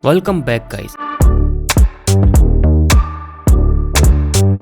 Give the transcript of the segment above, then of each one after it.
Welcome back guys.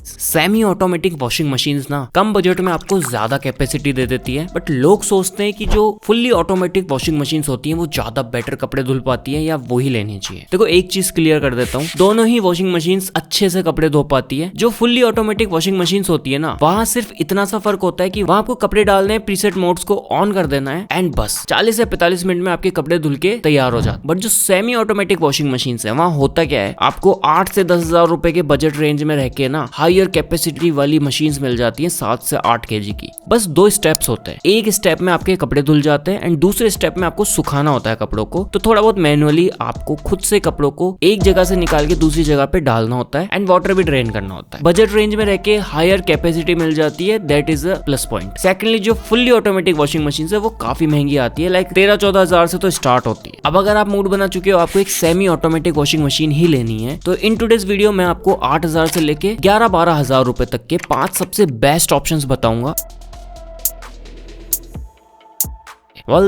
Semi automatic washing machines ना कम budget में आपको ज्यादा कैपेसिटी दे देती है, बट लोग सोचते हैं कि जो फुल्ली ऑटोमेटिक वॉशिंग मशीन्स होती हैं वो ज्यादा बेटर कपड़े धुल पाती है या वो ही लेनी चाहिए। देखो एक चीज क्लियर कर देता हूँ, दोनों ही वॉशिंग मशीन्स अच्छे से कपड़े धो पाती है। जो फुल्ली ऑटोमेटिक वॉशिंग मशीन्स होती है ना, वहाँ सिर्फ इतना सा फर्क होता है कि वहाँ आपको कपड़े डालने हैं, प्रीसेट मोड्स को ऑन कर देना है एंड बस 40 से 45 मिनट में आपके कपड़े धुल के तैयार हो जाते। बट जो सेमी ऑटोमेटिक वॉशिंग मशीन्स है वहाँ होता क्या है, आपको 8 से 10,000 रुपए के बजट रेंज में रह के ना हायर कैपेसिटी वाली मशीन्स मिल जाती हैं 7 से 8 केजी की। बस 2 स्टेप्स होते हैं, एक स्टेप में आपके कपड़े धुल जाते हैं एंड दूसरे स्टेप में आपको सुखाना होता है कपड़ों को। तो थोड़ा बहुत मैनुअली आपको खुद से कपड़ों को एक जगह से निकाल के दूसरी जगह पे डालना होता है एंड वाटर भी ड्रेन करना होता है। बजट रेंज में रह के हायर कैपेसिटी मिल जाती है, that is a plus point. Secondly जो फुल्ली ऑटोमेटिक वॉशिंग मशीन है वो काफी महंगी आती है, लाइक 13-14 हजार से तो स्टार्ट होती है। अब अगर आप मूड बना चुके हो आपको एक सेमी ऑटोमेटिक वॉशिंग मशीन ही लेनी है, तो इन टुडेज वीडियो मैं आपको 8,000 से लेके 11-12 हजार रुपए तक के 5 सबसे बेस्ट ऑप्शंस बताऊंगा।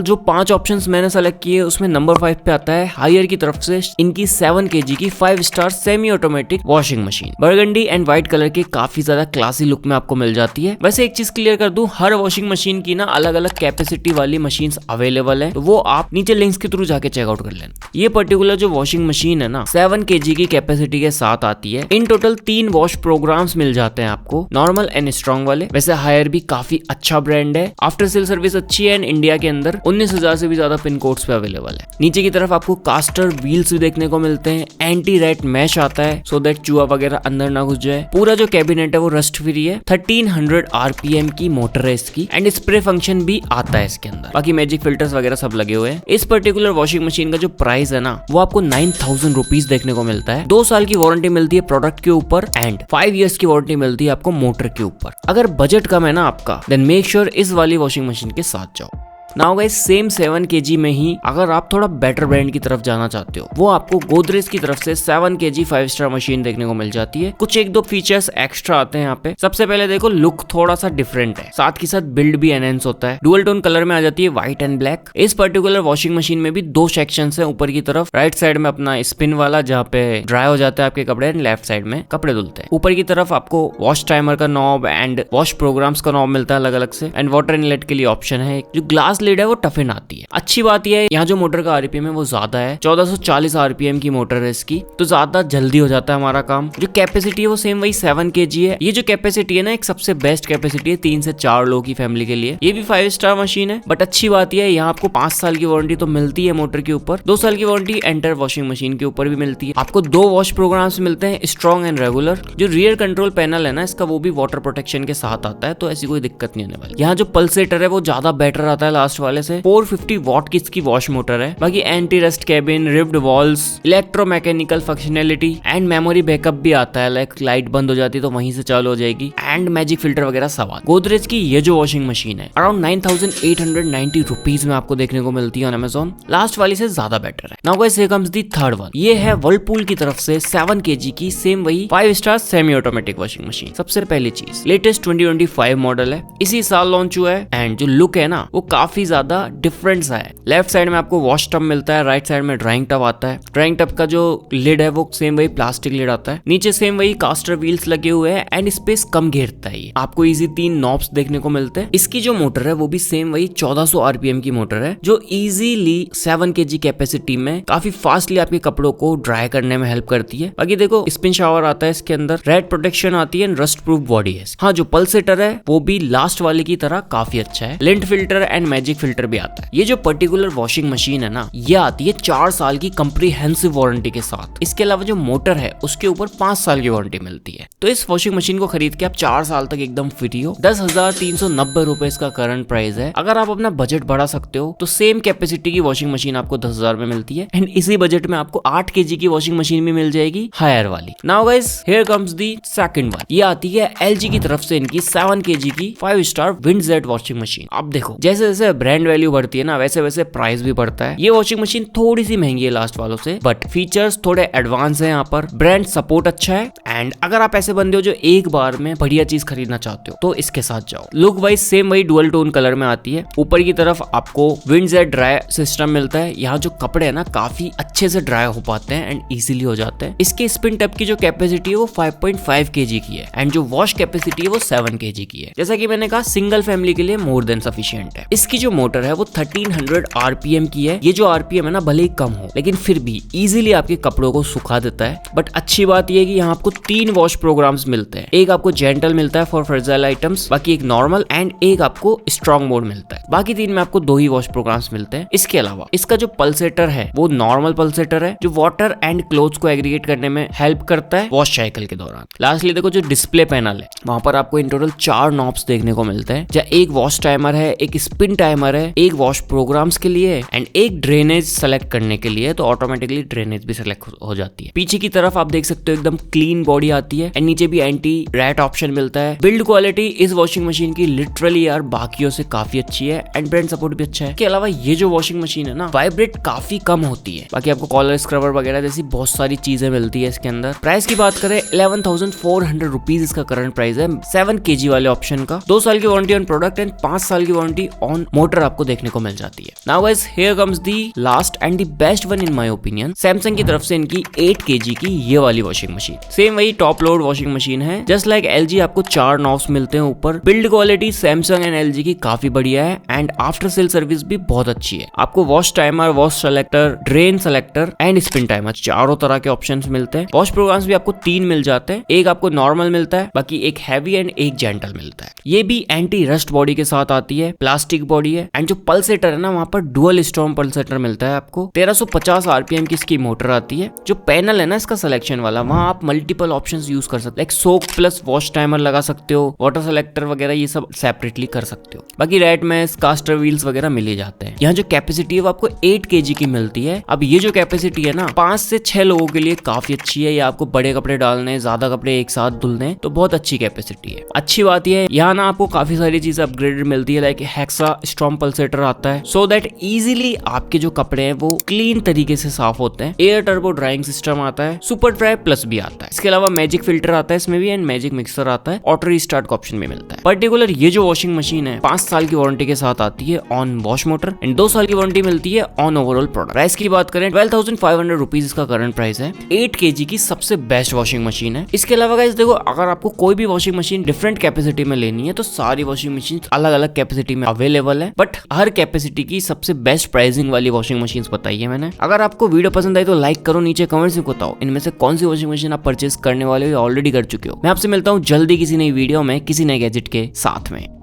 जो 5 ऑप्शंस मैंने सेलेक्ट किए उसमें नंबर 5 पे आता है हायर की तरफ से इनकी 7 kg की 5 star semi automatic washing machine. Burgundy and white colour की काफी ज्यादा क्लासी लुक में आपको मिल जाती है। वैसे एक चीज क्लियर कर दूं, हर वॉशिंग मशीन की ना अलग अलग कैपेसिटी वाली मशीन्स अवेलेबल है, तो वो आप नीचे लिंक्स के थ्रू जाके चेकआउट कर लेना। ये पर्टिकुलर जो वॉशिंग मशीन है ना 7 kg की कैपेसिटी के साथ आती है। इन टोटल 3 वॉश प्रोग्राम्स मिल जाते हैं आपको, नॉर्मल एंड स्ट्रॉन्ग वाले। वैसे हायर भी काफी अच्छा ब्रांड है, आफ्टर सेल सर्विस अच्छी है एंड इंडिया के अंदर 19,000 से भी ज्यादा पिन कोड्स पे अवेलेबल है। नीचे की तरफ आपको कास्टर व्हील्स भी देखने को मिलते हैं, एंटी रैट मैश आता है सो दैट चूहा वगैरह अंदर ना घुस जाए। पूरा जो कैबिनेट है वो रस्ट फ्री है। 1300 RPM की मोटर है इसकी एंड स्प्रे फंक्शन भी आता है इसके अंदर। बाकी मैजिक फिल्टर्स वगैरह सब लगे हुए हैं। इस पर्टिकुलर वॉशिंग मशीन का जो प्राइस है ना वो आपको 9,000 रुपीज देखने को मिलता है। 2 साल की वारंटी मिलती है प्रोडक्ट के ऊपर एंड 5 years की वारंटी मिलती है आपको मोटर के ऊपर। अगर बजट कम है ना आपका, देन मेक श्योर इस वाली वॉशिंग मशीन के साथ जाओ। नाउ गाइस सेम 7 kg में ही अगर आप थोड़ा बेटर ब्रांड की तरफ जाना चाहते हो, वो आपको गोदरेज की तरफ से 7 kg 5 स्टार मशीन देखने को मिल जाती है। कुछ 1-2 फीचर्स एक्स्ट्रा आते हैं यहाँ पे। सबसे पहले देखो लुक थोड़ा सा डिफरेंट है, साथ के साथ बिल्ड भी एनहेंस होता है। डुअल टोन कलर में आ जाती है व्हाइट एंड ब्लैक। इस पर्टिकुलर वॉशिंग मशीन में भी 2 सेक्शन है। ऊपर की तरफ राइट साइड में अपना स्पिन वाला जहाँ पे ड्राई हो जाता है आपके कपड़े, एंड लेफ्ट साइड में कपड़े धुलते हैं। ऊपर की तरफ आपको वॉश टाइमर का नॉब एंड वॉश प्रोग्राम्स का नॉब मिलता है अलग अलग से, एंड वाटर इनलेट के लिए ऑप्शन है। जो ग्लास लिड है वो टफिन आती है। अच्छी बात यह है यहाँ जो मोटर का RPM है वो ज्यादा है, 1440 RPM की मोटर है इसकी, तो ज्यादा जल्दी हो जाता है हमारा काम। जो कैपेसिटी है वो सेम वही 7 kg है। ये जो कैपेसिटी है ना एक सबसे बेस्ट कैपेसिटी है 3 से 4 लोगों की फैमिली के लिए। ये भी 5 स्टार मशीन है, बट अच्छी बात यह है यहाँ आपको 5 साल की वारंटी तो मिलती है मोटर के ऊपर, 2 साल की वारंटी एंटर वॉशिंग मशीन के ऊपर भी मिलती है। आपको 2 वॉश प्रोग्राम्स मिलते हैं, स्ट्रॉन्ग एंड रेगुलर। जो रियर कंट्रोल पैनल है ना इसका वो भी वाटर प्रोटेक्शन के साथ आता है, तो ऐसी कोई दिक्कत नहीं होने वाली। यहाँ जो पल्सेटर है वो ज्यादा बेटर आता है लास्ट वाले से। 450 वॉट की इसकी वॉश मोटर है। बाकी anti rust cabin, ribbed walls, electromechanical functionality and memory backup भी आता है, लाइक लाइट बंद हो जाती है तो वहीं से चालू हो जाएगी, एंड मैजिक फिल्टर वगैरह सब। गोदरेज की ये जो वॉशिंग मशीन है अराउंड 9,890 रुपीज में आपको देखने को मिलती है ऑन अमेज़न। लास्ट वाली से ज्यादा बेटर है। Now guys here comes the third one. ये है वर्लपूल की तरफ से 7 kg की सेम वही 5 star semi automatic washing machine. सबसे पहली चीज लेटेस्ट 2025 मॉडल है, इसी साल लॉन्च हुआ है, एंड जो लुक है ना वो काफी ज्यादा डिफरेंट सा है। लेफ्ट साइड में आपको वॉश टब मिलता है, राइट साइड में ड्राइंग टब आता है। ड्राइंग टब का जो लिड है वो सेम वही प्लास्टिक लिड आता है। नीचे सेम वही कास्टर व्हील्स लगे हुए हैं एंड स्पेस कम घेरता है। आपको इजी 3 नॉब्स देखने को मिलते हैं। इसकी जो मोटर है वो भी सेम वही 1400 RPM की मोटर है, जो इजीली 7 kg कैपेसिटी में काफी फास्टली आपके कपड़ों को ड्राई करने में हेल्प करती है। बाकी देखो स्पिन शावर आता है इसके अंदर, रेड प्रोटेक्शन आती है, रस्ट प्रूफ बॉडी है। हाँ जो पल्सेटर है वो भी लास्ट वाले की तरह काफी अच्छा है। Lint filter and magic filter भी आता है। ये जो पर्टिकुलर वॉशिंग मशीन है ना ये आती है 4 साल की कंप्रीहेंसिव वारंटी के साथ। इसके अलावा जो मोटर है उसके ऊपर 5 साल की वारंटी मिलती है। तो इस वॉशिंग मशीन को खरीद के आप 4 साल तक एकदम फ्री हो। 10,390 रुपए इसका करंट प्राइस है। अगर आप अपना बजट बढ़ा सकते हो तो सेम कैपेसिटी की वॉशिंग मशीन आपको 10,000 में मिलती है, एंड इसी बजट में आपको 8 kg की वॉशिंग मशीन भी मिल जाएगी हायर वाली। Now guys here comes the second one. ये आती है LG की तरफ से इनकी 7 kg की 5 स्टार विंडजेट वॉशिंग मशीन। अब देखो जैसे जैसे ब्रांड वैल्यू बढ़ती है ना वैसे वैसे प्राइस भी बढ़ता है। ये वॉशिंग मशीन थोड़ी सी महंगी है लास्ट वालों से, बट फीचर्स थोड़े एडवांस है। यहाँ पर ब्रांड सपोर्ट अच्छा है एंड अगर आप ऐसे बंदे हो जो एक बार में बढ़िया चीज खरीदना चाहते हो तो इसके साथ जाओ। लुक वाइज सेम वही डुअल टोन कलर में आती है। ऊपर की तरफ आपको विंड जेट ड्राई सिस्टम मिलता है। यहाँ जो कपड़े है ना काफी अच्छे से ड्राई हो पाते हैं एंड इजीली हो जाते हैं। इसके स्पिन टब की जो कैपेसिटी है वो 5.5 kg की है एंड जो वॉश कैपेसिटी है वो 7 kg की है। जैसा कि मैंने कहा सिंगल फैमिली के लिए मोर देन सफिशिएंट है। इसकी जो मोटर है वो 1300 RPM की है। ये जो RPM है ना भले ही कम हो लेकिन फिर भी इजीली आपके कपड़ों को सुखा देता है। बट अच्छी बात यह है कि यहाँ आपको 3 वॉश प्रोग्राम्स मिलते हैं। एक आपको जेंटल मिलता है फॉर फ्रेजाइल आइटम्स, बाकी एक नॉर्मल एंड एक आपको स्ट्रॉन्ग मोड मिलता है। बाकी 3 में आपको 2 ही वॉश प्रोग्राम्स मिलते हैं। इसके अलावा इसका जो पल्सेटर है वो नॉर्मल पल्सेटर है जो वाटर एंड क्लोथ्स को एग्रीगेट करने में हेल्प करता है वॉश साइकिल के दौरान। लास्टली देखो जो डिस्प्ले पैनल है वहां पर आपको इन टोटल 4 नॉब्स देखने को मिलते हैं, जहाँ एक वॉश टाइमर है, एक स्पिन टाइमर है, एक वॉश प्रोग्राम्स के लिए एंड एक ड्रेनेज सेलेक्ट करने के लिए, तो ऑटोमेटिकली ड्रेनेज भी सेलेक्ट हो जाती है। पीछे की तरफ आप देख सकते हो एकदम क्लीन बॉडी आती है एंड नीचे भी एंटी रैट ऑप्शन मिलता है। बिल्ड क्वालिटी इस वॉशिंग मशीन की लिटरली यार बाकियों से काफी अच्छी है एंड ब्रांड सपोर्ट भी अच्छा है। इसके अलावा ये जो वॉशिंग मशीन है ना वाइब्रेट काफी कम होती है। बाकी आपको कॉलर स्क्रबर वगैरह जैसी बहुत सारी चीजें मिलती है इसके अंदर। प्राइस की बात करें 11,400 रुपीज इसका करंट प्राइस है 7 kg वाले ऑप्शन का। 2 साल की वारंटी ऑन प्रोडक्ट एंड 5 साल की वारंटी ऑन मोटर आपको देखने को मिल जाती है। Now guys here comes the last and the best one in my opinion. Samsung की तरफ से इनकी 8 kg की ये वाली वॉशिंग मशीन। सेम वही टॉप लोड वॉशिंग मशीन है जस्ट लाइक LG। आपको 4 नॉब्स मिलते हैं ऊपर। Build quality Samsung and LG की काफी बढ़िया है एंड आफ्टर सेल सर्विस भी बहुत अच्छी है। आपको wash timer, wash selector, drain selector and spin timer चारों तरह के ऑप्शंस मिलते हैं। वॉश प्रोग्राम्स भी आपको 3 मिल जाते हैं। एक आपको नॉर्मल मिलता है, बाकी एक हैवी एंड एक जेंटल मिलता है। ये भी एंटी रस्ट बॉडी के साथ आती है, प्लास्टिक बॉडी है एंड जो पल्सेटर है ना वहां पर डुअल स्टॉर्म पल्सेटर मिलता है आपको। 1350 RPM की इसकी मोटर आती है। जो पैनल है ना इसका सिलेक्शन वाला वहां आप मल्टीपल ऑप्शंस यूज कर सकते हो, लाइक सोक प्लस वॉश टाइमर लगा सकते हो, वाटर सेलेक्टर वगैरह ये सब सेपरेटली कर सकते हो। बाकी रेड मैस, कास्टर व्हील्स वगैरह मिल ही जाते हैं। यहाँ जो कैपेसिटी है वो आपको 8 kg की मिलती है। अब ये जो कैपेसिटी है ना 5 से 6 लोगों के लिए काफी अच्छी है। या आपको बड़े कपड़े डालने, ज्यादा कपड़े एक साथ धुलने, तो बहुत अच्छी कैपेसिटी है। अच्छी बात यह है यहाँ ना आपको काफी सारी चीजें अपग्रेडेड मिलती है, लाइक हेक्सा स्टॉर्म पल्सेटर आता है सो दैट इजीली आपके जो कपड़े हैं वो क्लीन तरीके से साफ होते हैं। एयर टर्बो ड्राइंग सिस्टम आता है, सुपर ड्राई प्लस भी आता है। इसके अलावा मैजिक फिल्टर आता है इसमें भी एंड मैजिक मिक्सर आता है। ऑटो रिस्टार्ट का ऑप्शन भी मिलता है। पर्टिकुलर ये जो वॉशिंग मशीन है 5 साल की वारंटी के साथ आती है ऑन वॉश मोटर एंड 2 साल की वारंटी मिलती है ऑन ओवरऑल प्रोडक्ट। प्राइस की बात करें 12,500 रुपीज इसका करंट प्राइस है। 8 kg की सबसे बेस्ट वॉशिंग मशीन है। इसके अलावा गाइस देखो अगर आपको कोई भी वॉशिंग मशीन डिफरेंट कैपेसिटी में लेनी है तो सारी वॉशिंग मशीन अलग अलग कैपेसिटी में अवेलेबल है, बट हर कैपेसिटी की सबसे बेस्ट प्राइसिंग वाली वॉशिंग मशीन बताई है मैंने। अगर आपको वीडियो पसंद आई तो लाइक करो, नीचे कमेंट्स में बताओ इनमें से कौन सी वॉशिंग मशीन आप परचेज करने वाले हो या ऑलरेडी कर चुके हो। मैं आपसे मिलता हूँ जल्दी किसी नई वीडियो में किसी नए गैजेट के साथ में।